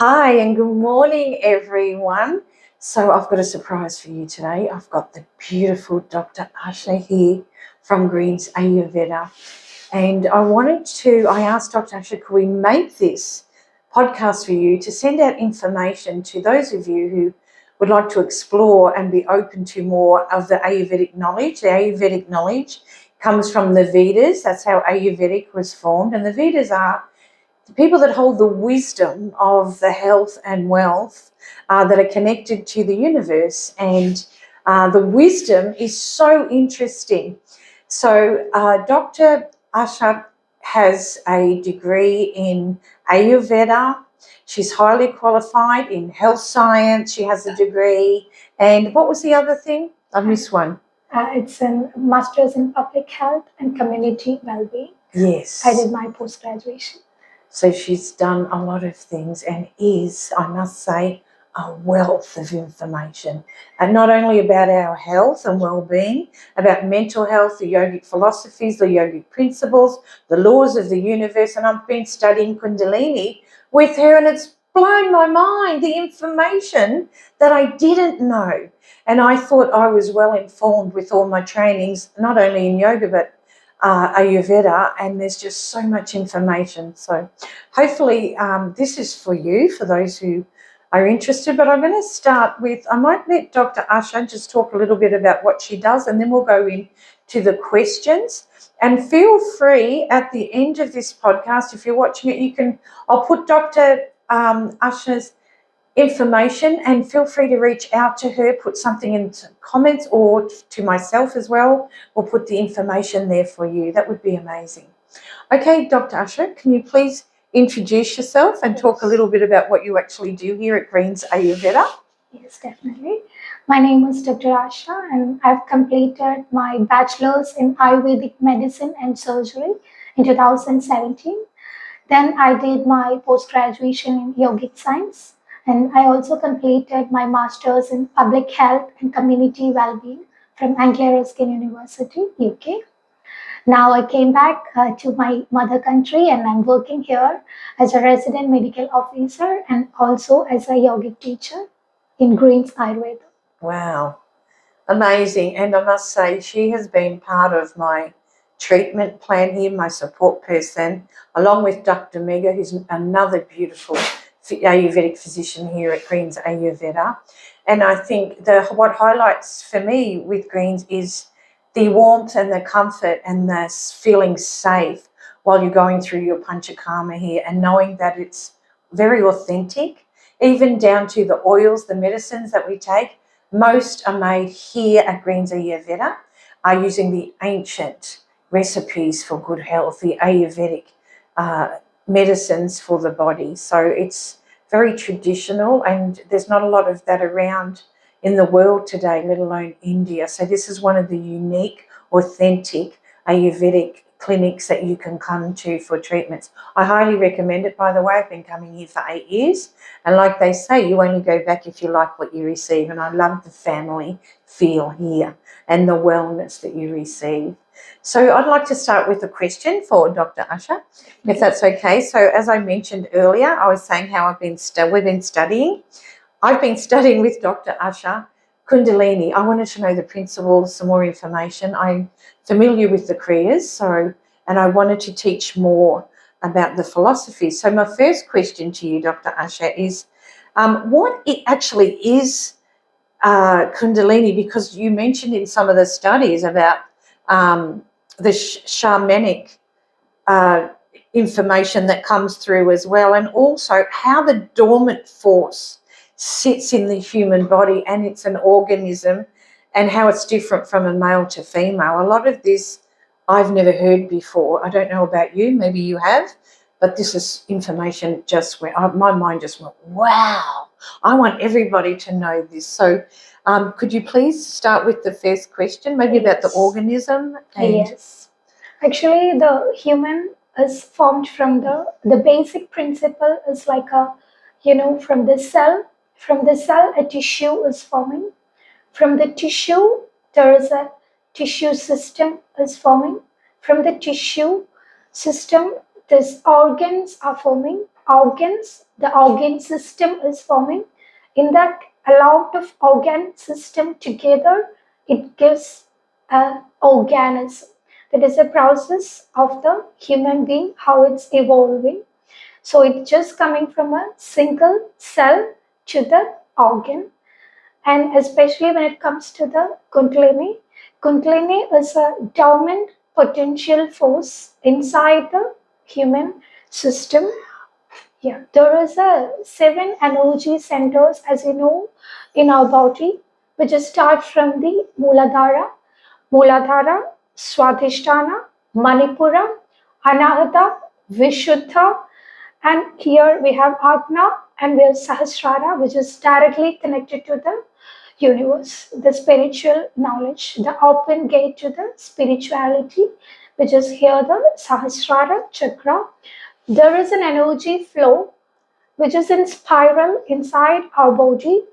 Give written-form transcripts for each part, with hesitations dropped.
Hi and good morning, everyone. So I've got a surprise for you today. I've got the beautiful Dr. Arsha here from Greens Ayurveda. And I asked Dr. Arsha, could we make this podcast for you to send out information to those of you who would like to explore and be open to more of the Ayurvedic knowledge. The Ayurvedic knowledge comes from the Vedas. That's how Ayurvedic was formed. And the Vedas are the people that hold the wisdom of the health and wealth that are connected to the universe. And the wisdom is so interesting. So Dr. Asha has a degree in Ayurveda. She's highly qualified in health science. She has a degree. And what was the other thing? I missed one. It's a master's in public health and community well-being. Yes. I did my post-graduation. So she's done a lot of things and is, I must say, a wealth of information. And not only about our health and well-being, about mental health, the yogic philosophies, the yogic principles, the laws of the universe. And I've been studying Kundalini with her, and it's blown my mind, the information that I didn't know. And I thought I was well informed with all my trainings, not only in yoga, but Ayurveda, and there's just so much information. So hopefully this is for you, for those who are interested. But I'm going to start with, I might let Dr. Asha just talk a little bit about what she does, and then we'll go into the questions. And feel free at the end of this podcast, if you're watching it, I'll put Dr. Asha's information, and feel free to reach out to her, put something in comments, or to myself as well. We'll put the information there for you. That would be amazing. Okay, Dr. Arsha, can you please introduce yourself and talk a little bit about what you actually do here at Greens Ayurveda? Yes, definitely. My name is Dr. Arsha, and I've completed my bachelor's in Ayurvedic medicine and surgery in 2017. Then I did my post-graduation in yogic science, and I also completed my master's in public health and community well-being from Anglia Ruskin University, UK. Now I came back to my mother country, and I'm working here as a resident medical officer and also as a yogic teacher in Greens Ayurveda. Wow, amazing. And I must say, she has been part of my treatment plan here, my support person, along with Dr. Mega, who's another beautiful Ayurvedic physician here at Greens Ayurveda. And I think what highlights for me with Greens is the warmth and the comfort and the feeling safe while you're going through your panchakarma here, and knowing that it's very authentic, even down to the oils, the medicines that we take. Most are made here at Greens Ayurveda, are using the ancient recipes for good health, the Ayurvedic medicines for the body. So it's very traditional, and there's not a lot of that around in the world today, let alone India. So this is one of the unique, authentic Ayurvedic clinics that you can come to for treatments. I highly recommend it, by the way. I've been coming here for 8 years. And like they say, you only go back if you like what you receive. And I love the family feel here and the wellness that you receive. So I'd like to start with a question for Dr. Asha, if that's okay. So as I mentioned earlier, I was saying how we've been studying. I've been studying with Dr. Asha Kundalini. I wanted to know the principles, some more information. I'm familiar with the Kriyas, and I wanted to teach more about the philosophy. So my first question to you, Dr. Asha, is what it actually is Kundalini, because you mentioned in some of the studies about the shamanic information that comes through as well, and also how the dormant force sits in the human body, and it's an organism, and how it's different from a male to female. A lot of this I've never heard before. I don't know about you, maybe you have, but this is information just where my mind just went, wow, I want everybody to know this. So could you please start with the first question, maybe about the organism? Yes. Actually, the human is formed from the basic principle is like from the cell. From the cell, a tissue is forming. From the tissue, there is a tissue system is forming. From the tissue system, these organs are forming. organs, the organ system is forming. In that, a lot of organ system together, it gives an organism. That is a process of the human being, how it's evolving. So it's just coming from a single cell to the organ. And especially when it comes to the Kundalini is a dormant potential force inside the human system. Yeah, there is a 7 energy centers, as you know, in our body, which start from the Muladhara, Swadhisthana, Manipura, Anahata, Vishuddha, and here we have Agna and we have Sahasrara, which is directly connected to the universe, the spiritual knowledge, the open gate to the spirituality, which is here the Sahasrara chakra. There is an energy flow which is in spiral inside our body,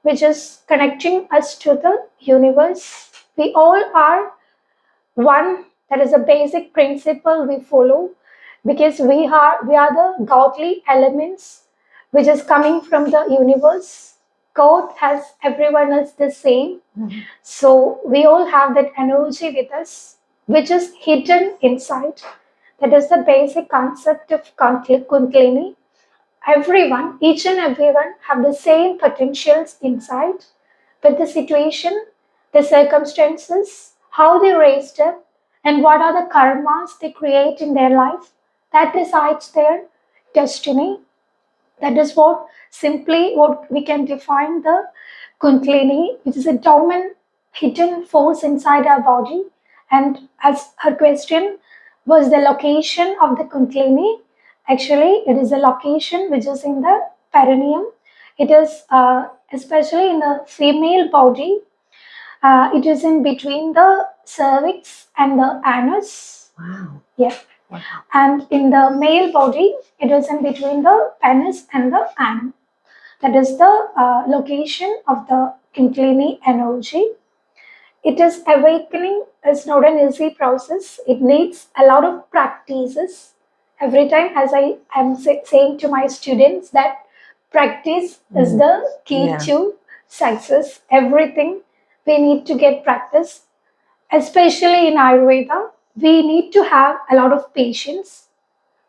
which is connecting us to the universe. We all are one. That is a basic principle we follow, because we are the godly elements which is coming from the universe. God has everyone is the same. So we all have that energy with us, which is hidden inside. That is the basic concept of Kundalini. Everyone, each and everyone, have the same potentials inside, but the situation, the circumstances, how they raised up, and what are the karmas they create in their life, that decides their destiny. That is what simply what we can define the Kundalini, which is a dormant hidden force inside our body. And as her question was the location of the Kundalini, actually it is a location which is in the perineum. It is especially in the female body. It is in between the cervix and the anus. Wow. Yeah. Wow. And in the male body, it is in between the penis and the anum. That is the location of the Kundalini energy. It is awakening is not an easy process. It needs a lot of practices. Every time, as I am saying to my students, that practice is the key to success. Everything we need to get practice, especially in Ayurveda. We need to have a lot of patience.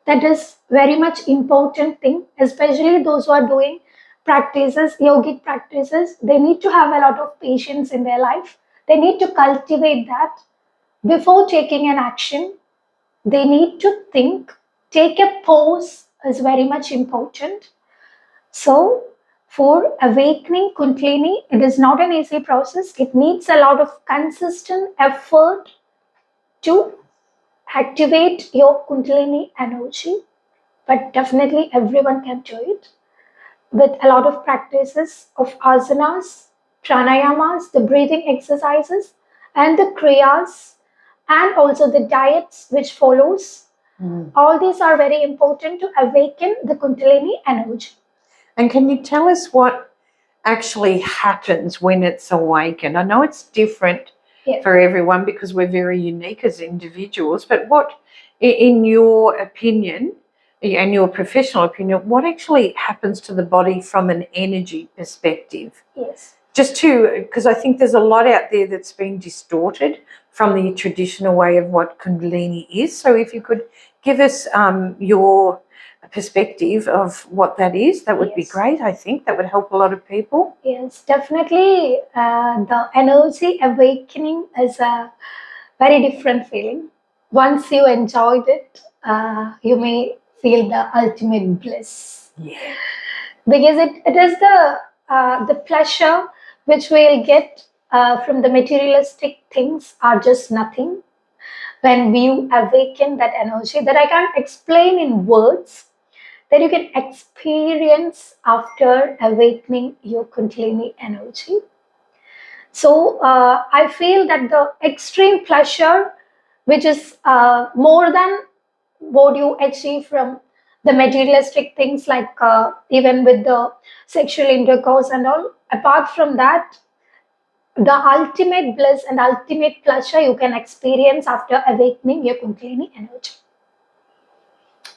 That is very much important thing, especially those who are doing practices, yogic practices. They need to have a lot of patience in their life. They need to cultivate that before taking an action. They need to think. Take a pause is very much important. So for awakening Kundalini, it is not an easy process. It needs a lot of consistent effort to activate your Kundalini energy, but definitely everyone can do it with a lot of practices of asanas, pranayamas, the breathing exercises, and the kriyas, and also the diets which follows. All these are very important to awaken the Kundalini energy. And can you tell us what actually happens when it's awakened? I know it's different for everyone because we're very unique as individuals, but what, in your opinion and your professional opinion, what actually happens to the body from an energy perspective? Yes. Just because I think there's a lot out there that's been distorted from the traditional way of what Kundalini is. So if you could give us your perspective of what that is, that would be great. I think that would help a lot of people. Yes, definitely. The energy awakening is a very different feeling. Once you enjoyed it, you may feel the ultimate bliss. Yeah. Because it is the pleasure which we'll get from the materialistic things are just nothing. When you awaken that energy that I can't explain in words, that you can experience after awakening your Kundalini energy. So I feel that the extreme pleasure, which is more than what you achieve from the materialistic things, like even with the sexual intercourse and all, apart from that, the ultimate bliss and ultimate pleasure you can experience after awakening your Kundalini energy.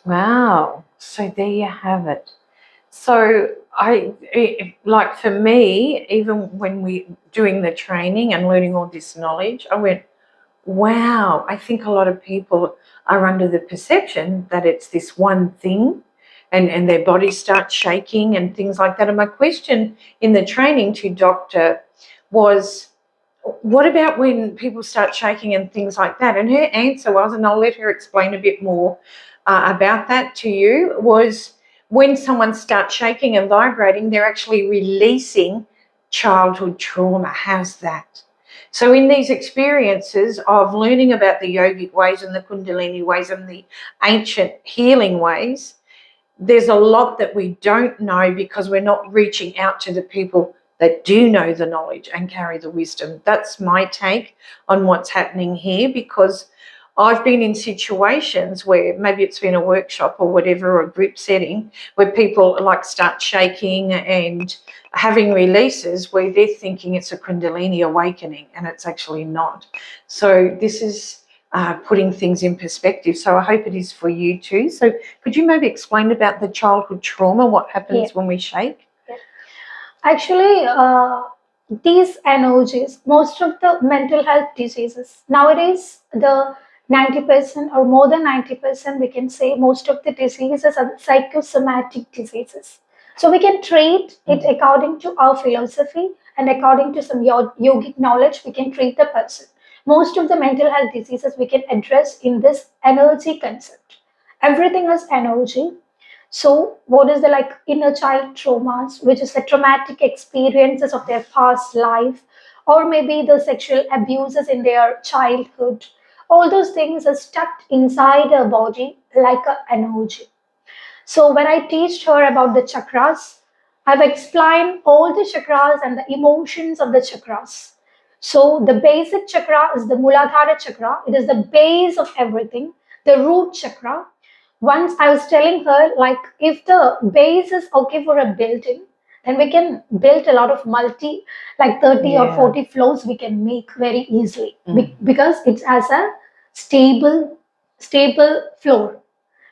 Wow. So there you have it. So like for me, even when we doing the training and learning all this knowledge, I went, wow, I think a lot of people are under the perception that it's this one thing and their bodies start shaking and things like that. And my question in the training to Doctor was, what about when people start shaking and things like that? And her answer was, and I'll let her explain a bit more about that to you, was when someone starts shaking and vibrating, they're actually releasing childhood trauma. How's that? So in these experiences of learning about the yogic ways and the Kundalini ways and the ancient healing ways, there's a lot that we don't know because we're not reaching out to the people that do know the knowledge and carry the wisdom. That's my take on what's happening here, because I've been in situations where maybe it's been a workshop or whatever, or a group setting, where people like start shaking and having releases where they're thinking it's a Kundalini awakening and it's actually not. So this is putting things in perspective. So I hope it is for you too. So could you maybe explain about the childhood trauma, what happens when we shake? Actually, these energies, most of the mental health diseases nowadays, the 90% or more than 90%, we can say most of the diseases are psychosomatic diseases. So we can treat it according to our philosophy and according to some yogic knowledge, we can treat the person. Most of the mental health diseases we can address in this energy concept. Everything is energy. So, what is the like inner child traumas, which is the traumatic experiences of their past life, or maybe the sexual abuses in their childhood? All those things are stuck inside her body like an energy. So when I teach her about the chakras, I've explained all the chakras and the emotions of the chakras. So the basic chakra is the Muladhara chakra. It is the base of everything. The root chakra. Once I was telling her, like, if the base is okay for a building, then we can build a lot of like 30 or 40 floors we can make very easily because it has a stable floor.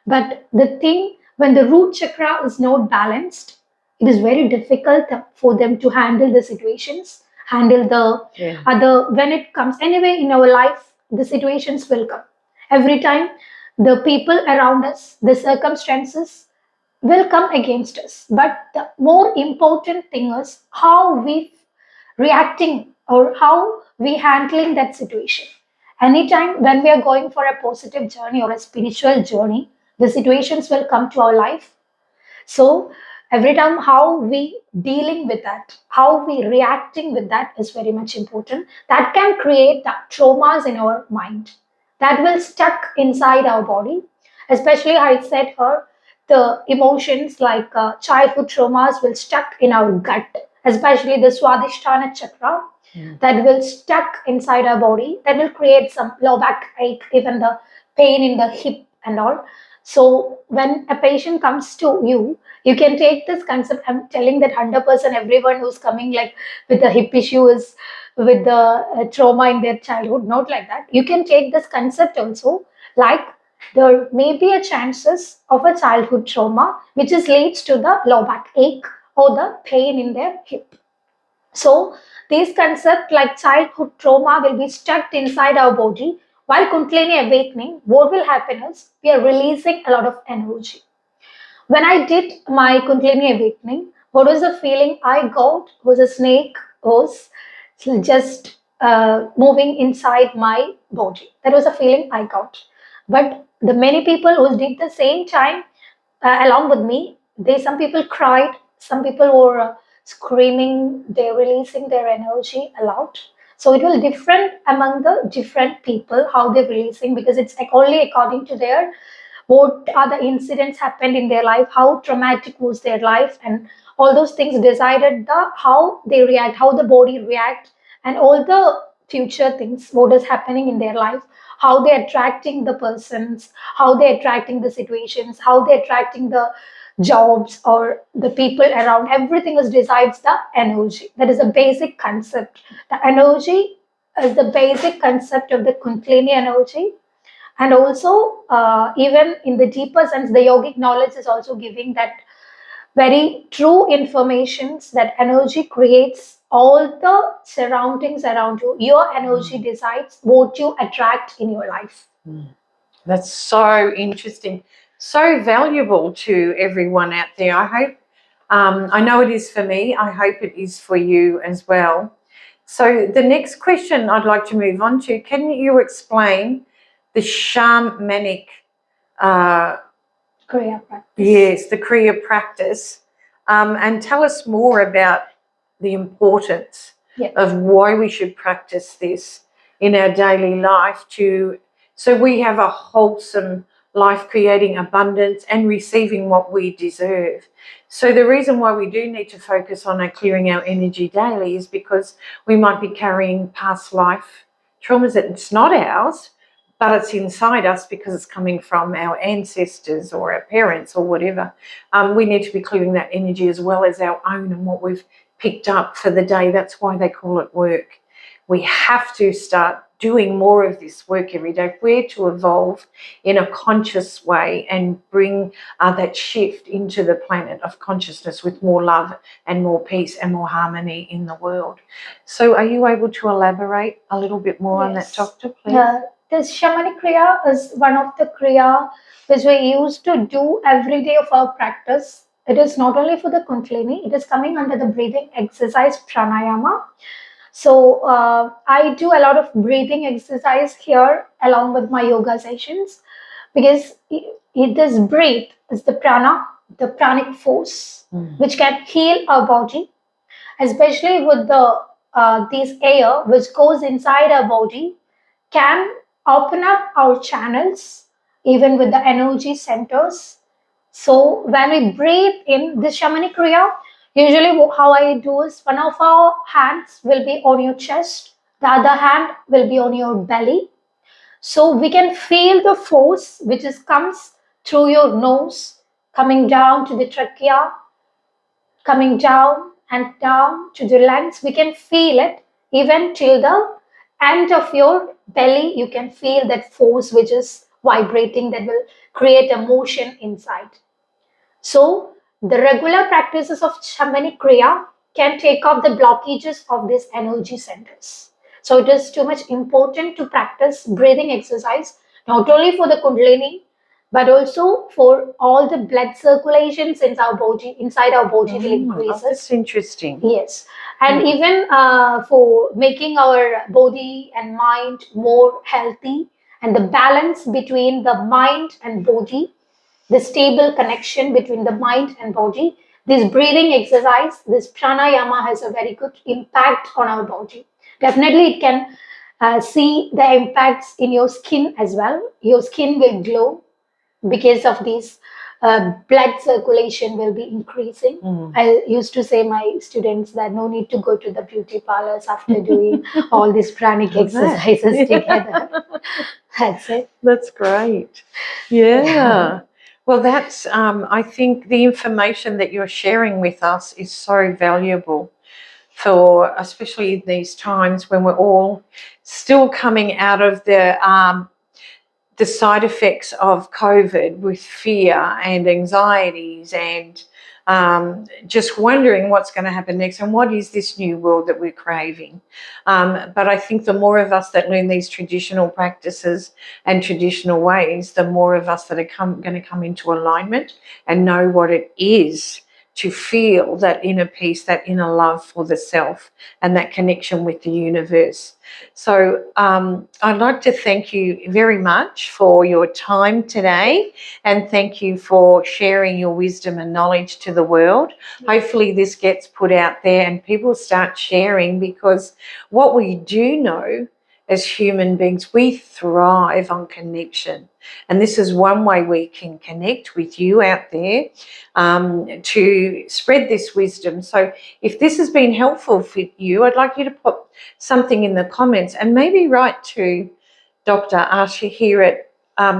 But the thing, when the root chakra is not balanced, it is very difficult for them to handle the situations, handle the other. When it comes, anyway, in our life, the situations will come. Every time, the people around us, the circumstances will come against us. But the more important thing is how we reacting or how we handling that situation. Anytime when we are going for a positive journey or a spiritual journey, the situations will come to our life. So every time how we dealing with that, how we reacting with that is very much important. That can create the traumas in our mind that will stuck inside our body. Especially I said her, the emotions like childhood traumas will stuck in our gut, especially the Swadhisthana chakra that will stuck inside our body, that will create some low back ache, even the pain in the hip and all. So when a patient comes to you, you can take this concept. I'm telling that 100% everyone who's coming like with the hip issues, with the trauma in their childhood, not like that. You can take this concept also, like there may be a chances of a childhood trauma which is leads to the low back ache or the pain in their hip. So these concepts like childhood trauma will be stuck inside our body. While Kundalini awakening, what will happen is we are releasing a lot of energy. When I did my Kundalini awakening, what was the feeling I got was a snake was just moving inside my body. That was a feeling I got. But the many people who did the same time along with me, some people cried, some people were screaming, they're releasing their energy a lot. So it will different among the different people how they're releasing, because it's like only according to their what are the incidents happened in their life, how traumatic was their life, and all those things decided the how they react, how the body react, and all the future things what is happening in their life, how they're attracting the persons, how they're attracting the situations, how they're attracting the jobs or the people around. Everything is decides the energy. That is a basic concept. The energy is the basic concept of the Kundalini energy. And also, even in the deeper sense, the yogic knowledge is also giving that very true informations that energy creates all the surroundings around you. Your energy decides what you attract in your life. That's so interesting, so valuable to everyone out there. I hope, I know it is for me. I hope it is for you as well. So the next question I'd like to move on to, can you explain the shamanic, Kriya practice. yes, the Kriya practice, and tell us more about the importance of why we should practice this in our daily life so we have a wholesome life, creating abundance and receiving what we deserve. So the reason why we do need to focus on clearing our energy daily is because we might be carrying past life traumas that it's not ours, but it's inside us because it's coming from our ancestors or our parents or whatever. We need to be clearing that energy as well as our own and what we've picked up for the day. That's why they call it work. We have to start doing more of this work every day if we're to evolve in a conscious way and bring that shift into the planet of consciousness with more love and more peace and more harmony in the world. So are you able to elaborate a little bit more on that, Doctor, please? This shamanic kriya is one of the kriya which we used to do every day of our practice. It is not only for the Kundalini, it is coming under the breathing exercise pranayama. So I do a lot of breathing exercise here along with my yoga sessions because this breath is the prana, the pranic force, which can heal our body, especially with the this air which goes inside our body can open up our channels even with the energy centers. So when we breathe in this shamanic kriya, usually how I do is one of our hands will be on your chest, the other hand will be on your belly. So we can feel the force which comes through your nose, coming down to the trachea, coming down and down to the lungs. We can feel it even till the end of your belly. You can feel that force which is vibrating that will create a motion inside. So the regular practices of shamanic kriya can take off the blockages of these energy centers. So it is too much important to practice breathing exercise not only for the kundalini but also for all the blood circulations in our body, inside our body will increase. That's interesting. Yes, and even for making our body and mind more healthy, and the balance between the mind and body, the stable connection between the mind and body. This breathing exercise, this pranayama has a very good impact on our body. Definitely, it can see the impacts in your skin as well. Your skin will glow because of this blood circulation will be increasing. I used to say my students that no need to go to the beauty parlors after doing all these pranic exercises together. That's it. That's great. Yeah. Well, that's, I think the information that you're sharing with us is so valuable for, especially in these times when we're all still coming out of the side effects of COVID with fear and anxieties and just wondering what's going to happen next and what is this new world that we're craving. But I think the more of us that learn these traditional practices and traditional ways, the more of us that are going to come into alignment and know what it is to feel that inner peace, that inner love for the self and that connection with the universe. So I'd like to thank you very much for your time today and thank you for sharing your wisdom and knowledge to the world. Hopefully this gets put out there and people start sharing, because what we do know as human beings, we thrive on connection. And this is one way we can connect with you out there to spread this wisdom. So if this has been helpful for you, I'd like you to put something in the comments and maybe write to Dr. Arsha here at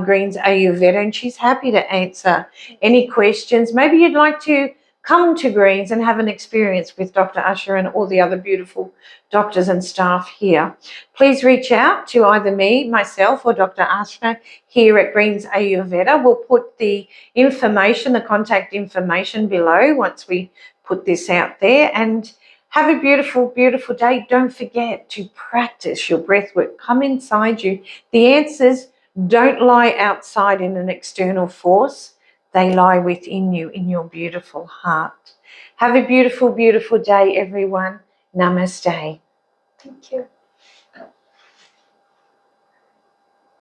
Greens Ayurveda, and she's happy to answer any questions. Maybe you'd like to come to Greens and have an experience with Dr. Arsha and all the other beautiful doctors and staff here. Please reach out to either me, myself, or Dr. Arsha here at Greens Ayurveda. We'll put the information, the contact information below once we put this out there. And have a beautiful, beautiful day. Don't forget to practice your breath work. Come inside you. The answers don't lie outside in an external force. They lie within you, in your beautiful heart. Have a beautiful, beautiful day, everyone. Namaste. Thank you.